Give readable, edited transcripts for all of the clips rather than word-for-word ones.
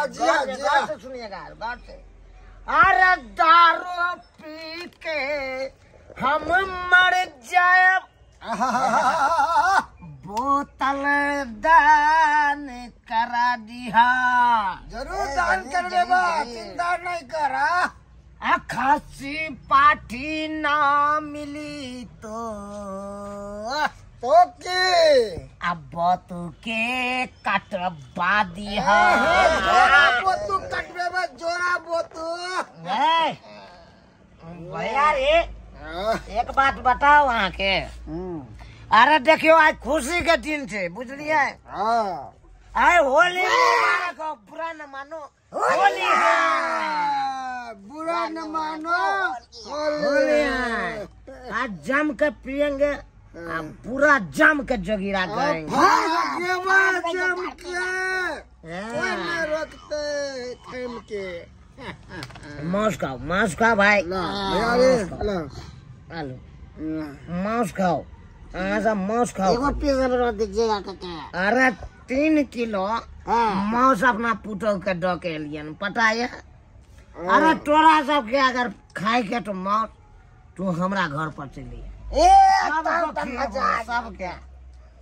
गौर से सुनिएगा, गौर से। अरे दारू पी के हम मर जाए, बोतल दान करा दिया। जरूर दान कर देबा, चिंता नहीं करा। खासी पाठी ना मिली तो के अब तू के कटवा दिया। बोतू कटवे में जोरा बोतू। भैया रे एक बात बताओ वहाँ के। अरे देखियो आज खुशी के दिन थे, बुझलिए। अरे होली को बुरा न मानो, होली है। बुरा न मानो, होली है। आज जम के पियेंगे, पूरा जम के जोगिरा करेंगे। जम के कोई नहीं रोकते, थम के। मांस खाओ, मांस खाओ भाई। मांस खाओ, ऐसा मांस खाओ। दीजिएगा। अरे 3 किलो मांस अपना पुतौ के दो के लिए पता है। अरे तोरा सबके अगर खाए के तो मांस तू हमरा घर पर चलिए। सबके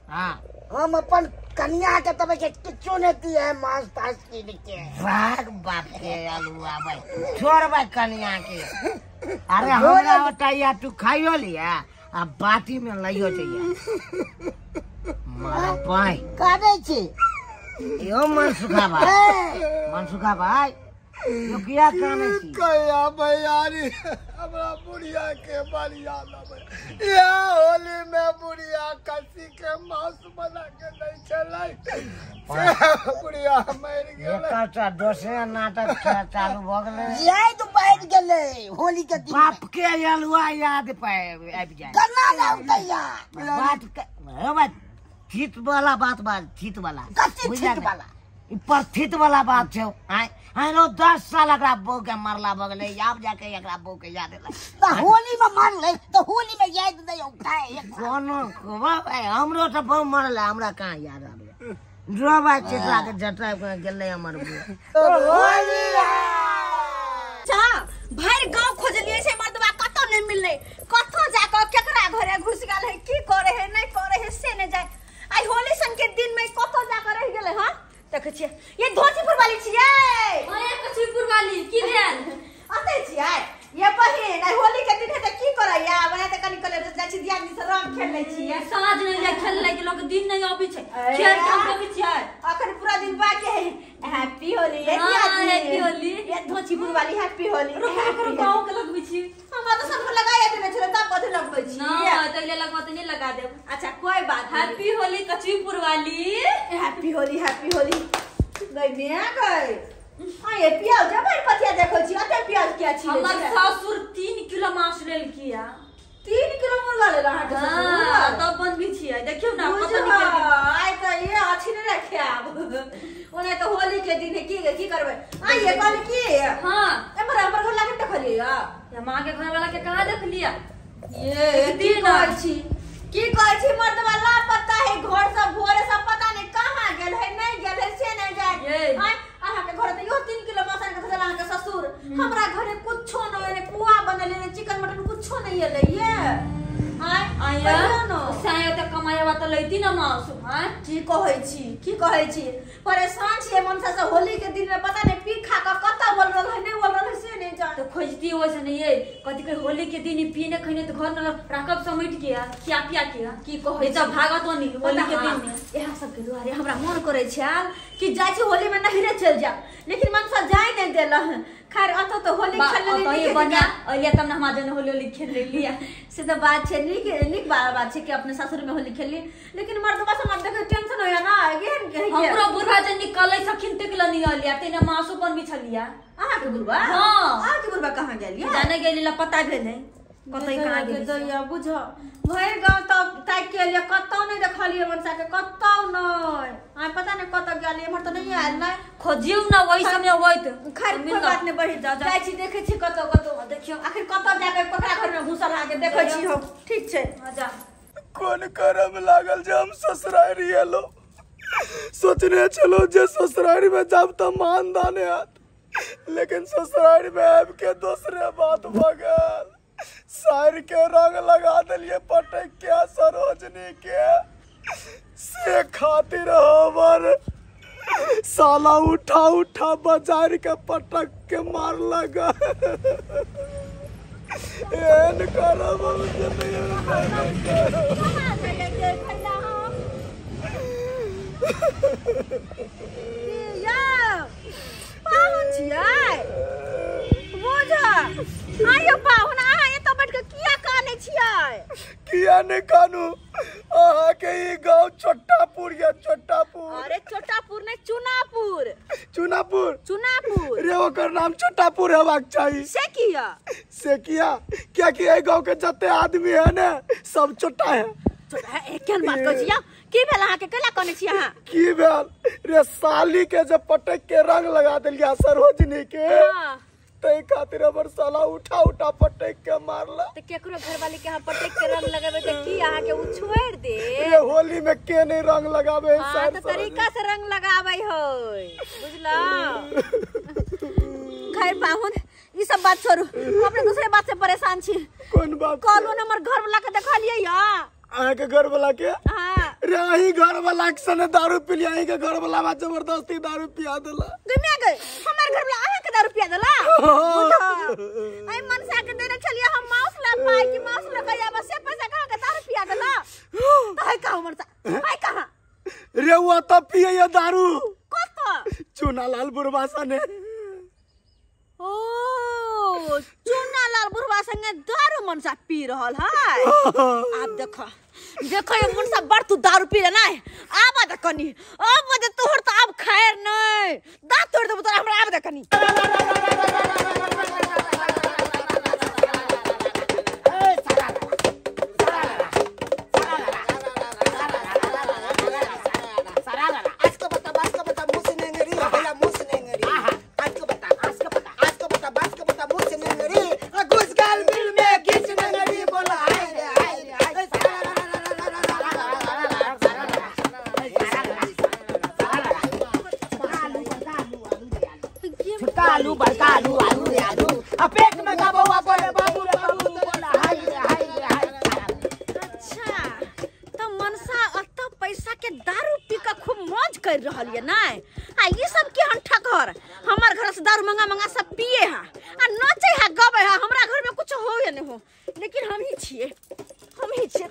हाँ, हम अपन कन्या के तब किचो नहीं दिए मांस तास की के। भाग बाप के अलुआ भाई, छोड़ भाई कन्या के। अरे हमरा बताइए तू खाइयो लिया, अब बाटी में लाइयो चाहिए। मारा भाई काटे छी यो मनसुखा भाई, मनसुखा भाई यो किया काने छी। कया भैयारी हमरा बुढ़िया के बलिया लबे। या होली में बुढ़िया कसी के मांस बना के नहीं चलाई। बुढ़िया मर गेल। एकटा दोसरे नाटक चालू भ गेलै। याद बैठ गेले होली के दिन। बाप के अलुआ याद पे आबि जाए। करना जाऊ तैया बात थित वाला बात थित वाला थित वाला प्रथित वाला बात छौ। आइ रो 10 साल एकरा बो के मरला भ गेलै, आब जाके एकरा बो के याद एलै। त होली में मर ले तो होली में याद नहीं उठाए। कोनो भाई हमरो त बहु मरले, हमरा कहां याद आबे। जो भाई चित्रा के जटा के गेलै हमर बो। होली अच्छा भर गांव खोजलिए से मर्दवा कतो नहीं मिलले, कतो जाके केकरा घरे घुस गेल है, की करे है नहीं करे है से नहीं जाय। आई होली सन के दिन में कतो जाके रह गेले। हां देखे छिए ये धोतीपुर वाली छिए। अरे कचीपुर वाली की भेल आते छिए ये बहिन। आई होली के दिन है त की करैया, बने त कनी कले जाय छी दियानी से रंग खेल ले छिए। साँझ नहीं जाय खेल ले के लोग दिन नहीं आबी छै, खेल काम कभी छिए। अखन पूरा दिन बाकी है। हैप्पी होली ये हैप्पी होली ये धोतीपुर वाली हैप्पी होली। करो गांव के लगबै छी। हम तो सब लगाया देने छले तब कथि लगबै छी। ना तैले लगवा त नहीं लगा देब। अच्छा कोई बात। हैप्पी होली कचीपुर वाली। Happy Holi happy Holi. गई ने गई हां ये प्याज जब पतिया देखो छी अते प्याज किया छी। हमर ससुर 3 किलो मांस लेल किया। 3 किलो मुर्गा ले रहा है। हां तब बन भी छी। देखियो ना पता नहीं आई त ये अच्छी नहीं रखे। ओने तो होली के दिन है की करबे। आई ये कल की हां हमर घर लागे देखलिए या मां के घर वाला के कहां देख लिया। ये दिन अछि की कहै छी मर्द वाला पता है घर सब भोरे सब पता नहीं कहां गेल है नहीं गेल है से नहीं जाय। हां अहाँ के घर त यो 3 किलो मसन के खजला के ससुर हमरा घरे कुछो नहीं ने पुआ बनले ने चिकन मटन कुछो नहीं एले ये। हां आया साया त कमाया त लैती न मांस। हां की कहै छी परेशान छी मनसा से होली के दिन में पता नहीं पी खा के कत्ता बोल रहल है नहीं बोल रहल है से नहीं जान। तो खोजती हो से नहीं ये कथि के होली के दिन पीने खने तो घर में राखब समेट के खिया पिया के की कहै छ भागत नहीं होली के दिन में। यह सब के दुआरे हमरा मन करे छल कि जाय छी होली में नहिरे चल जा, लेकिन मनसा जाय नहीं देला। खैर अतो तो होली खेल ले तो ये बना अलिया तब ना हमरा जन होली खेल लिया से तो बात छे निक बात छे कि अपने ससुर में होली खेली। लेकिन मर्दवा से मत देखे टेंशन होया ना आगे हमरो बुढ़ा जन निकलै सखिन तकला नहीं अलिया तेने मासु पर भी छलिया। आहा के बुढ़वा हां आहा के बुढ़वा कहां गेलिया जाने गेली ला पता भेले कतई कहां गेली दैया बुझ भर गांव तब ताक के लिए कतौ नहीं देखलिए मनसा के कतौ नहीं। आ पता नहीं कतौ गेलिए हमर तो नहीं आयल नहीं खोजियो ना वही समय होइत। खैर कोई बात नहीं बढ़ी जाय छी देखे छी कतौ देखियो आखिर कतौ जाके ककरा घर में घुसल आके देखे छी हम। ठीक छै जा कौन करम लागल जे हम ससुराल रियलो सोचने चलो जे ससुरारी में जब तो मान दाने हाथ, लेकिन ससुरारी में अब के दूसरे बात भगल। सार के रंग लगा दिलिए पटक के सरोजनी के से खातिर हमर साला उठा उठा बाजार के पटक के मार लगा। एन करब किया ने कानू अहा के ई गांव छोटापुर या छोटापुर। अरे छोटापुर नहीं चुनापुर। चुनापुर रे ओकर नाम छोटापुर हेबाक चाहिए। से किया क्या किया गांव के जते आदमी है ने सब छोटा है। केहन बात कहै छियै? की भेल अहाँ के केला कहने छी अहाँ? की भेल रे साली के जे पटक के रंग लगा देलिया सरोजनी के तै खातिर हमर साला उठा उठा पटक के मारला। त केकरो घरवाली के हम पटक के रंग लगाबे त की अहाँ के उ छोड़ दे? रे होली में के नहीं रंग लगाबे हां त तरीका से रंग लगाबै होय बुझला। खैर पाहुन ई सब बात छोड़ू, अपने दूसरे बात से परेशान छी। कौन बात? कॉलोन हमर घर वाला के देखलिए या अहाँ के घर वाला के? हां रे अही घर वाला के सने दारू पी लिया, अही के घर वाला में जबरदस्ती दारू पिया देला। दुनिया गए हमर घर वाला अहाँ के दारू पिया देला। आई मनसा के देने चलिए हम माउस ला पाई कि माउस लगाया बस से पैसा कहां के दारू पिया देला। तो है का मनसा है कहां रे वो तो पिए ये दारू कत चुनालाल बुढ़वा सने। ओ चुनालाल बुढ़वा संगे दारू मनसा पी रहल है। आप देखो देखो ये मनसा बड़ तू दारू पी ना आबा देखनी अब मजे तोहर तो अब खैर नहीं दांत तोड़ देबो तोरा हमरा आब देखनी। आलू बड़का आलू आलू रे आलू पेट में का बउआ बोले बाबू रे बाबू बोला हाय रे हाय रे हाय। अच्छा तो मनसा अत पैसा के दारू पी के खूब मौज कर रहल है ना। आ ये सब के हन ठकर हमर घर से दारू मंगा मंगा सब पिए हा आ नाचे हा गबे हा। हमरा घर में कुछ हो या नहीं हो लेकिन हम ही छिए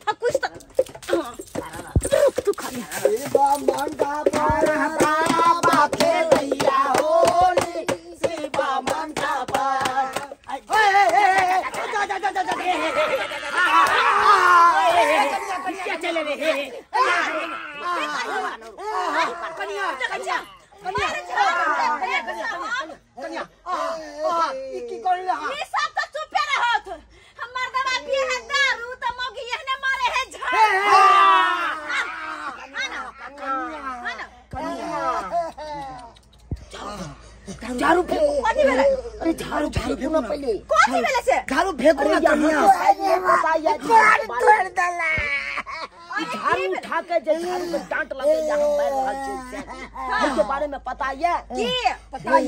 था कुछ तक तू खाली मन का बाबा खेलैया होली शिवा मन का पार क्या चले रे कनिया की कोई रहा ये सब तो चुपे रहत हमर दवा पिए है दारू त मोगी एहने मारे है झाड़ू फेंको कथी भेलै? अरे झाड़ू फेंको ना पहले कथी भेलै से झाड़ू फेंको ना कनिया बताइए तोड़ देला झाड़ू उठा के जे झाड़ू पे डांट लगे या हम मार रहल छी इसके बारे में पता है की पता है?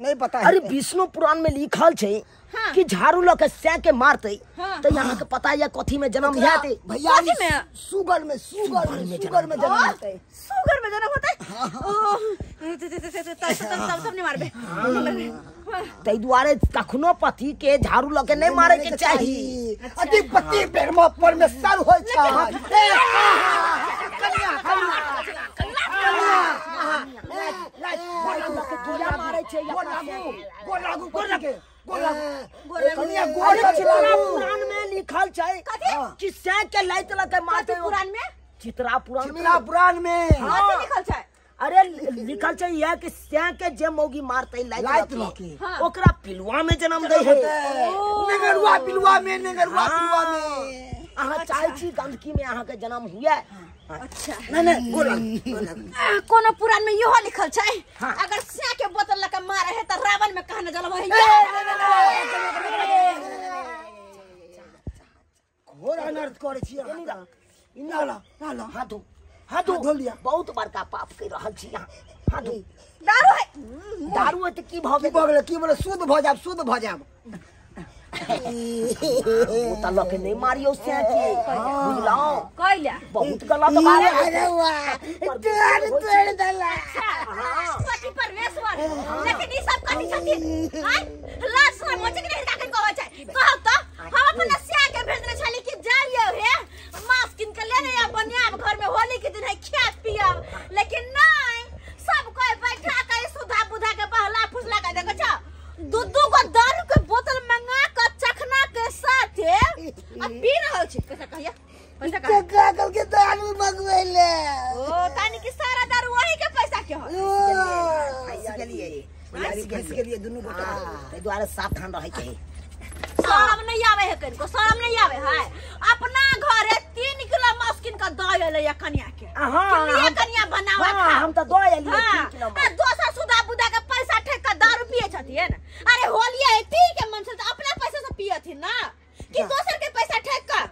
नहीं पता है। अरे विष्णु पुराण में लिखल छे कि झाड़ू लके से के मारते तो यहाँ के पता है कथी में जन्म है भैया सुगर में जन्म होते सुगर में जन्म होते सब नहीं मारबे तै दुआरे कखनो पति के झाड़ू लके नहीं मारे के चाहिए। अधिपति परमेश्वर में सर होय छै पुराण में लिखल छै कि से के लाइत लके मारते पुराण में चित्रा पुराण में कथी लिखल छै? अरे लिखल छै यह कि से के जे मौगी मारते लाइत लके ओकरा पिलुआ में जन्म दे है। नेगरुआ पिलुआ में अहाँ चाहे छी गंदगी में अहाँ के जन्म हुए। अच्छा नहीं कोनो पुराण में इहो लिखल छै अगर से के बोतल लके मारे है त रावण में कहने जन्म है। घोर अनर्थ करे छी इनाला हाथो हाथ धो लिया। बहुत बड़का पाप कर रहल छी यहाँ। हाथ धो। दारू है दारू है तो की भऽ की भऽ गेलै की बोले शुद्ध भऽ जाब वो तो लोग नहीं मारियो से बुझलो कइला बहुत गलत बात है। अरे वाह तोड़ दला पति परमेश्वर लेकिन ई सब कथि छथिन हां लाज शरम होचे कि नहीं काके कहै छै कहब त हम अपन नसिया के भेजने छली कि जाइयो हे मांस किन के लेने या बनियाब घर में होली के दिन है खा पियब लेकिन नहीं सब कोई बैठा के सुधा बुधा के बहला फुसला के देखो छ दू को दारू के बोतल मंगा के चखना के साथ अब पी रहल छी कैसा कहिया पैसा का कल के दारू मंगवेले ओ तानी की सारा दारू वही के पैसा के हो फंस गेलिए दुनू गोटा तै द्वारे सावधान रहै छै। शरम नहीं आवे है कनको शरम नहीं आवे है अपना घरे 3 किलो मांस किन के दय ले या कन्या के हां कन्या बनावा खा हम तो दो एलिए 3 किलो आ दोसर सुधा बुधा के पैसा ठेक के दारू पिए छथिन अरे होलिया है पी के मन से अपना पैसा से पियथिन ना कि दोसर के पैसा ठेक के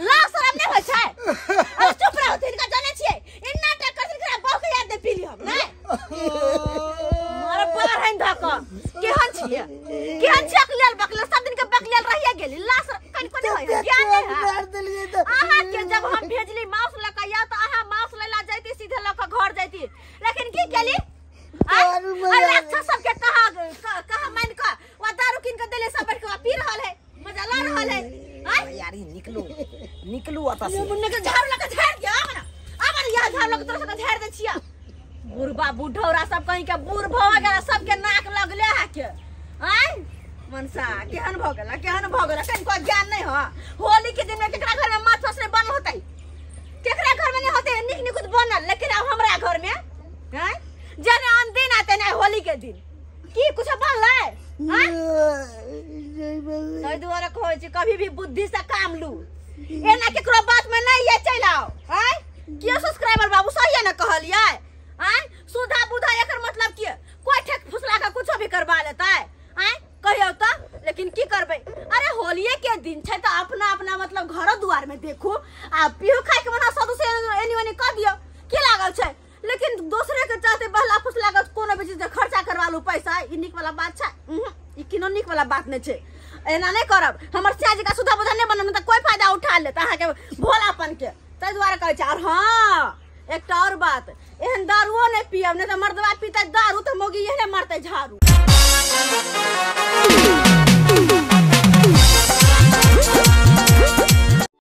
ला शरम नहीं होय छै अरे चुप रहो तिनका जाने छियै इन्ना टक करथिन के बहु के याद दे पीली हम नहीं मारे बाहर हन धक केहन छियै केहन चकलेल बकलेल सब दिन के बकलेल रहिए गेली ला कन कोने होय ज्ञान नहीं है आहा के जब हम भेजली मांस लका या तो आहा मांस लेला जाइती सीधे लका घर जाइती लेकिन की केली अरे सब के कहा मन का वो दारू किन के देले सब बैठ के पी रहल है मजा ला रहल है यार निकलू आता से मुन्ने के झाड़ लगा झाड़ के आवन यहां झाड़ लगा तोरा से झाड़ दे छिया बुढ़बा बुढ़ौरा सब कहीं के बूढ़ भ गेला सब के नाक लगले है के आय मनसा केहन भ गेला कहीं को ज्ञान नहीं हो होली के दिन में केकरा घर में माछ फसरे बन होतै केकरा घर में नहीं होतै निक निकुत बनल लेकिन अब हमरा घर में हैं जने अन दिन आते नहीं होली के दिन की कुछ बनलै हैं तै दुआरे कहै छी कभी भी बुद्धि से काम लू एना केकरो बात में नहीं ये चलाओ हैं कियो सब्सक्राइबर बाबू सही है ना कहलियै हैं सुधा बुधा एकर मतलब की कोई ठेक फुसला का कुछ भी करवा लेता है हैं कहियो त लेकिन की करबे अरे होलिये के दिन छै त अपना अपना मतलब घर द्वार में देखू आ पियो खाए के मना सदु से एनी क दियो की लागल छै लेकिन दूसरे के चाहते बहला फुसला के कोनो भी चीज खर्चा करवा लू पैसा ई निक वाला बात छै ई किनो निक वाला बात नहीं छै एना नहीं करब हमर सिया जी का सुधा बुधा नहीं बनम त कोई फायदा उठा ले त के भोलापन के तै द्वारा कहै छै और हां एकटा और बात एहन दारूओ नहीं पियब नहीं तो मर्दवा पीते दारू तो मोगी यही मरते झाड़ू